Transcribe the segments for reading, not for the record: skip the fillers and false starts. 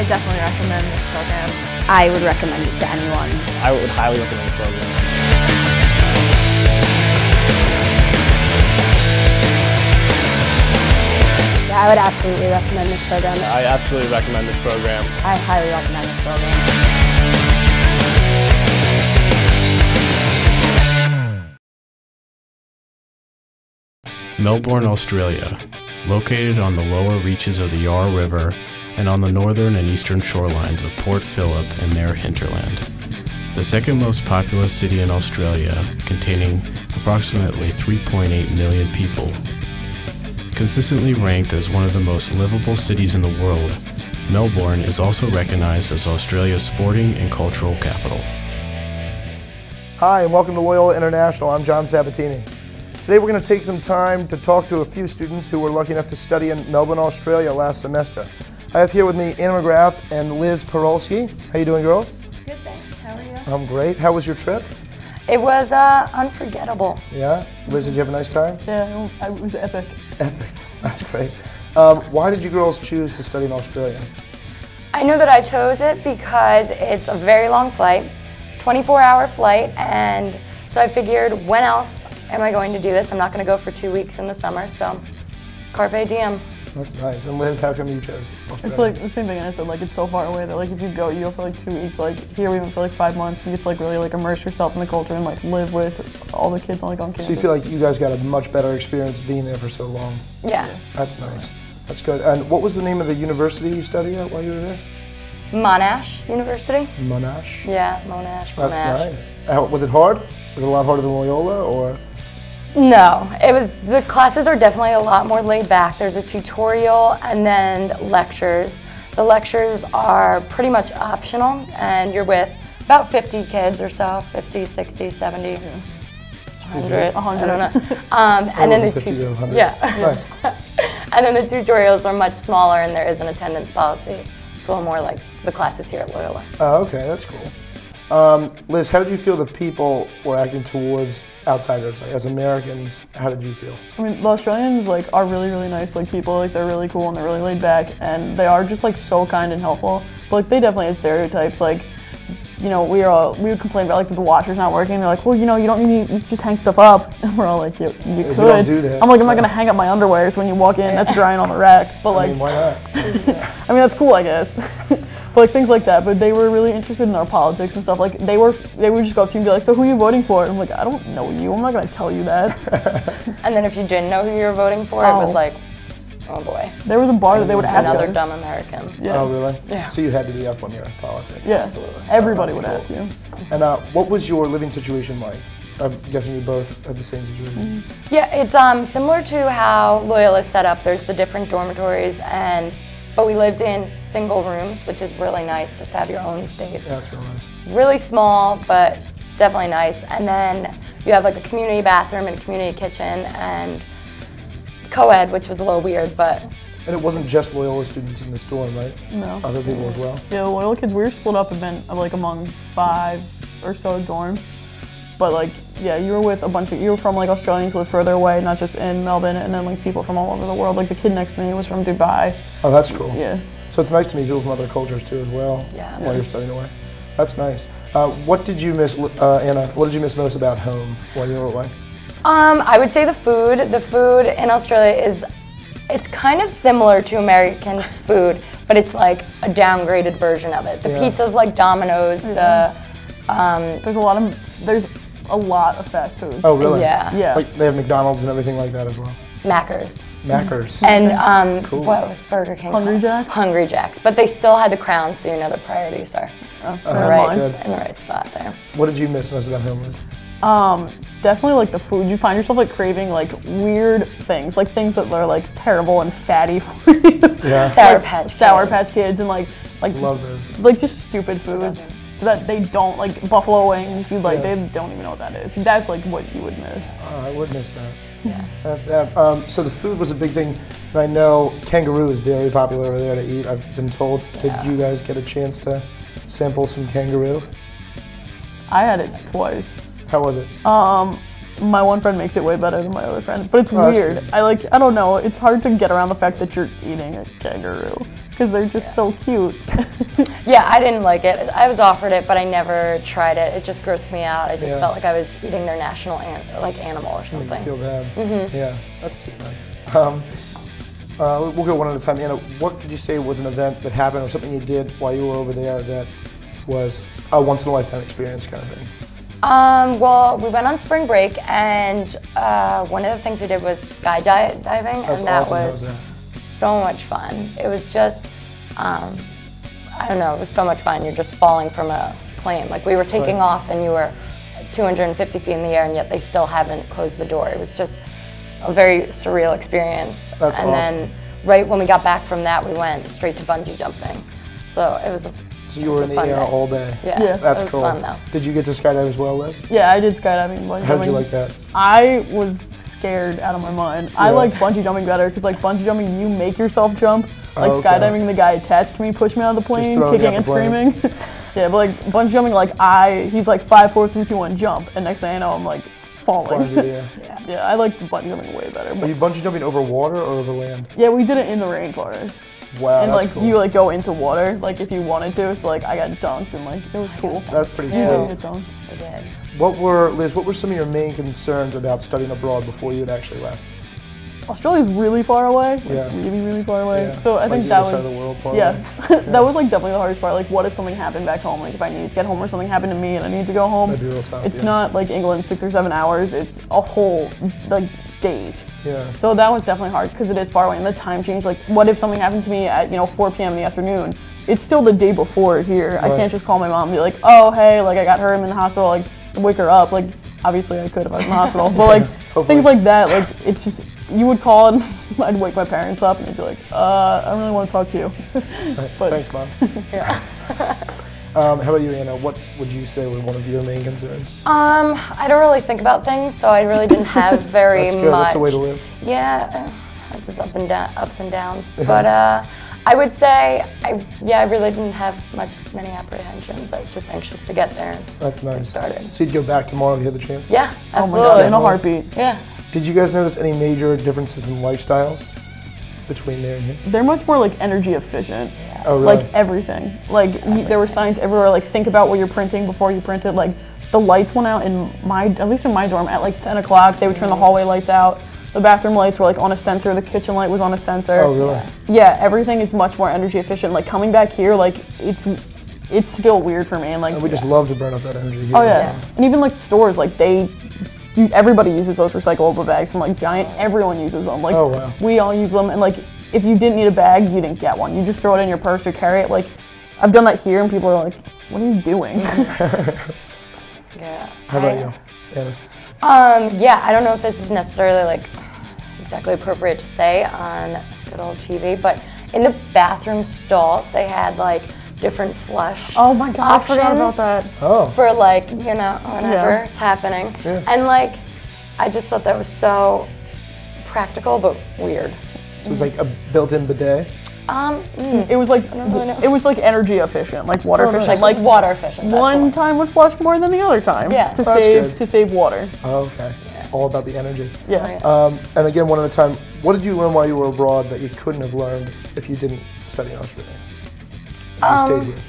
I definitely recommend this program. I would recommend it to anyone. I would highly recommend the program. Yeah, I would absolutely recommend this program. I absolutely recommend this program. I highly recommend this program. Melbourne, Australia, located on the lower reaches of the Yarra River and on the northern and eastern shorelines of Port Phillip and their hinterland. The second most populous city in Australia, containing approximately 3.8 million people. Consistently ranked as one of the most livable cities in the world, Melbourne is also recognized as Australia's sporting and cultural capital. Hi, and welcome to Loyola International. I'm John Sabatini. Today we're going to take some time to talk to a few students who were lucky enough to study in Melbourne, Australia last semester. I have here with me Anna McGrath and Liz Perolski. How you doing, girls? Good, thanks. How are you? I'm great. How was your trip? It was unforgettable. Yeah? Liz, did you have a nice time? Yeah, it was epic. Epic. That's great. Why did you girls choose to study in Australia? I know that I chose it because it's a very long flight. It's a 24-hour flight, and so I figured, when else am I going to do this? I'm not going to go for 2 weeks in the summer, so carpe diem. That's nice. And Liz, how come you chose Australia? It's like the same thing I said, like it's so far away that like if you go for like 2 weeks, like here we went for like 5 months, you get to like really like immerse yourself in the culture and like live with all the kids on campus. So you feel like you guys got a much better experience being there for so long? Yeah. That's nice. That's good. And what was the name of the university you studied at while you were there? Monash University. Monash? Yeah, Monash. That's Monash. nice. Was it hard? Was it a lot harder than Loyola, or? No, the classes are definitely a lot more laid back. There's a tutorial and then lectures. The lectures are pretty much optional, and you're with about 50 kids or so, 50, 60, 70, 100, I don't know. And then the 50 to 100. Yeah. Nice. And then the tutorials are much smaller, and there is an attendance policy. It's a little more like the classes here at Loyola. Oh, okay, that's cool. Liz, how did you feel the people were acting towards outsiders? Like, as Americans, how did you feel? I mean, the Australians like are really, really nice like people. Like they're really cool and they're really laid back, and they are just like so kind and helpful. But like they definitely have stereotypes. Like, you know, we would complain about like the washer's not working. They're like, well, you know, you don't need to just hang stuff up. And we're all like, you could. Don't do that. I'm like, I'm not gonna hang up my underwear so when you walk in, that's drying on the rack. But like, I mean, why not? I mean, that's cool, I guess. But like things like that. But they were really interested in our politics and stuff. Like they would just go up to you and be like, so who are you voting for? And I'm like, I don't know you. I'm not gonna tell you that. And then if you didn't know who you were voting for, it was like, oh boy. There was a bar that they would ask Another us. dumb American. Yeah. Oh, really? Yeah. So you had to be up on your politics? Yeah, Absolutely. Everybody Oh, would that's ask you. And what was your living situation like? I'm guessing you both had the same situation. Yeah, it's similar to how Loyola is set up. There's the different dormitories, but we lived in single rooms, which is really nice, just to have your own space. Yeah, that's real nice. Really small, but definitely nice. And then you have like a community bathroom and a community kitchen and co-ed, which was a little weird, but. And it wasn't just Loyola students in this dorm, right? No. Other people as well? Yeah, the Loyola kids, we were split up like among 5 or so dorms. But like, yeah, you were with you were from like Australians who lived further away, not just in Melbourne, and then like people from all over the world. Like the kid next to me was from Dubai. Oh, that's cool. Yeah. So it's nice to meet people from other cultures too as well. Yeah. While you're studying away. That's nice. What did you miss, Anna, what did you miss most about home while you were away? I would say the food. The food in Australia it's kind of similar to American food, but it's like a downgraded version of it. The pizza's like Domino's. There's a lot of fast food. Oh, really? Yeah. Yeah. Like they have McDonald's and everything like that as well? Macca's. Macca's. And Cool. what was Burger King Hungry called? Jack's? Hungry Jack's. But they still had the crown, so you know the priorities are that's in good. the right spot there. What did you miss most about home, Liz? Definitely like the food. You find yourself like craving like weird things, like things that are like terrible and fatty for you. Yeah. Sour Patch Kids and like Love those. like just stupid foods. So that they don't like buffalo wings. They don't even know what that is. That's like what you would miss. I would miss that. Yeah. That's bad. So the food was a big thing, and I know kangaroo is very popular over there to eat. I've been told. Did you guys get a chance to sample some kangaroo? I had it twice. How was it? My one friend makes it way better than my other friend, but it's Oh, that's weird. good. I don't know. It's hard to get around the fact that you're eating a kangaroo because they're just so cute. Yeah, I didn't like it. I was offered it, but I never tried it. It just grossed me out. I just felt like I was eating their national animal or Make something. you feel bad. Yeah, that's too bad. We'll go one at a time. Anna, what could you say was an event that happened or something you did while you were over there that was a once-in-a-lifetime experience kind of thing? Well, we went on spring break, and one of the things we did was skydiving, That's and that awesome. How was was that? so much fun. It was just, I don't know, it was so much fun. You're just falling from a plane. Like, we were taking off, and you were 250 feet in the air, and yet they still haven't closed the door. It was just a very surreal experience. That's and awesome. then right when we got back from that, we went straight to bungee jumping. So it was a So you were in the air all day. Yeah, That's it was cool. fun though. Did you get to skydive as well, Liz? Yeah, I did skydiving and bungee How did you jumping. like that? I was scared out of my mind. I Yeah. liked bungee jumping better because like bungee jumping, you make yourself jump. Like Okay. skydiving, the guy attached to me pushed me out of the plane, throwing you kicking out and the plane. screaming. Yeah, but like bungee jumping, like he's like 5, 4, 3, 2, 1, jump, and next thing I know, I'm like Flying falling. through the air. Yeah, I liked bungee jumping way better. Were But you bungee jumping over water or over land? yeah, we did it in the rainforest. Wow, And that's like cool. you like go into water, like if you wanted to. So like I got dunked and like it was cool. That's pretty Yeah, sweet. get dunked. We did. Liz, what were some of your main concerns about studying abroad before you had actually left? Australia's really far away, like Yeah. really, really far away. Yeah. So I Like think the that other was, side of the world far yeah, away. that was like definitely the hardest part. Like, what if something happened back home? Like, if I needed to get home or something happened to me and I need to go home, That'd be real tough, it's yeah. not like England 6 or 7 hours. It's a whole like days. Yeah. So that was definitely hard because it is far away and the time change. Like, what if something happened to me at 4 p.m. in the afternoon? It's still the day before here. I Right. can't just call my mom and be like, oh hey, like I got her, I'm in the hospital, like wake her up. Like, obviously I could if I was in the hospital, but like Hopefully. things like that. Like, it's just you would call and I'd wake my parents up and they'd be like, I don't really want to talk to you. But Thanks, Mom. Yeah. How about you, Anna? What would you say were one of your main concerns? I don't really think about things, so I really didn't have very That's good. much. That's the way to live. Yeah, it's just ups and downs. But I would say, I really didn't have many apprehensions. I was just anxious to get there. That's nice. started. So you'd go back tomorrow if you had the chance? Yeah, Oh my absolutely. god, in a heartbeat. Yeah. Did you guys notice any major differences in lifestyles between there and here? They're much more like energy efficient. Oh, really? Like everything. Like there were signs everywhere. Like think about what you're printing before you print it. Like the lights went out at least in my dorm at like 10 o'clock. They would turn the hallway lights out. The bathroom lights were like on a sensor. The kitchen light was on a sensor. Oh, really? Yeah, everything is much more energy efficient. Like coming back here, like it's still weird for me. And like We just love to burn up that energy here. oh yeah, and even like stores, like everybody uses those recyclable bags from like Giant. Everyone uses them. Like Oh, wow. we all use them, and like if you didn't need a bag, you didn't get one. You just throw it in your purse or carry it. Like I've done that here, and people are like, "What are you doing?" Yeah. How about you, Anna? Yeah, I don't know if this is necessarily like exactly appropriate to say on good old TV, but in the bathroom stalls they had like different flush Oh my god, I options forgot about that. Oh, for like, whenever it's happening. Yeah. And like, I just thought that was so practical but weird. so it was like a built-in bidet? It was like energy efficient, like water Oh, nice. efficient. Like Like water efficient. that's the one time would flush more than the other time. Yeah. To That's save good. to save water. Oh, okay. All about the energy. Yeah. And again, one at a time, what did you learn while you were abroad that you couldn't have learned if you didn't study in Australia? If you stayed here?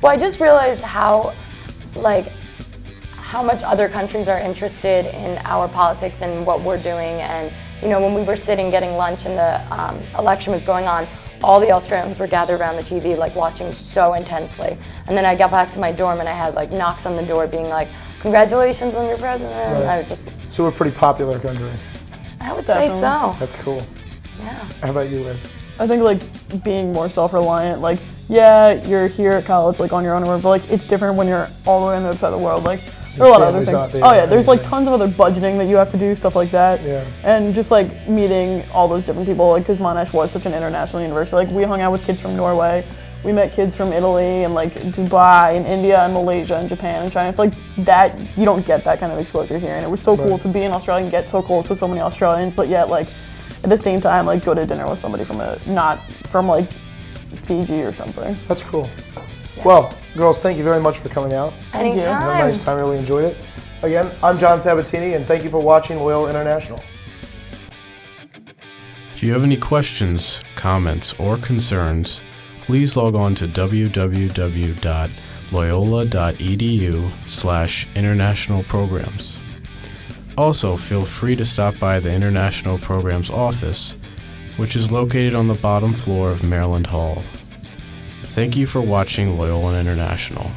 Well, I just realized how much other countries are interested in our politics and what we're doing. And when we were sitting getting lunch and the election was going on, all the Australians were gathered around the TV, like watching so intensely. And then I got back to my dorm and I had like knocks on the door being like, "Congratulations on your president." Right. And I would just, So we're a pretty popular country. I would say Definitely. so. That's cool. Yeah. How about you, Liz? I think like being more self-reliant, like yeah, you're here at college like on your own, but like it's different when you're all the way on the other side of the world. Like there are a lot of other family's things. not there Oh yeah, or there's like anything. tons of other budgeting that you have to do, stuff like that. Yeah. And just like meeting all those different people, like because Monash was such an international university. Like we hung out with kids from Norway, we met kids from Italy and like Dubai and India and Malaysia and Japan and China. It's like that you don't get that kind of exposure here, and it was so cool Right. to be in Australia and get so close with so many Australians, but yet like at the same time like go to dinner with somebody not from like Fiji or something. That's cool. Well, girls, thank you very much for coming out. you. Had a Anytime. nice time, really enjoyed it. Again, I'm John Sabatini, and thank you for watching Loyola International. If you have any questions, comments, or concerns, please log on to www.loyola.edu/international programs. Also, feel free to stop by the International Programs office, which is located on the bottom floor of Maryland Hall. Thank you for watching Loyola International.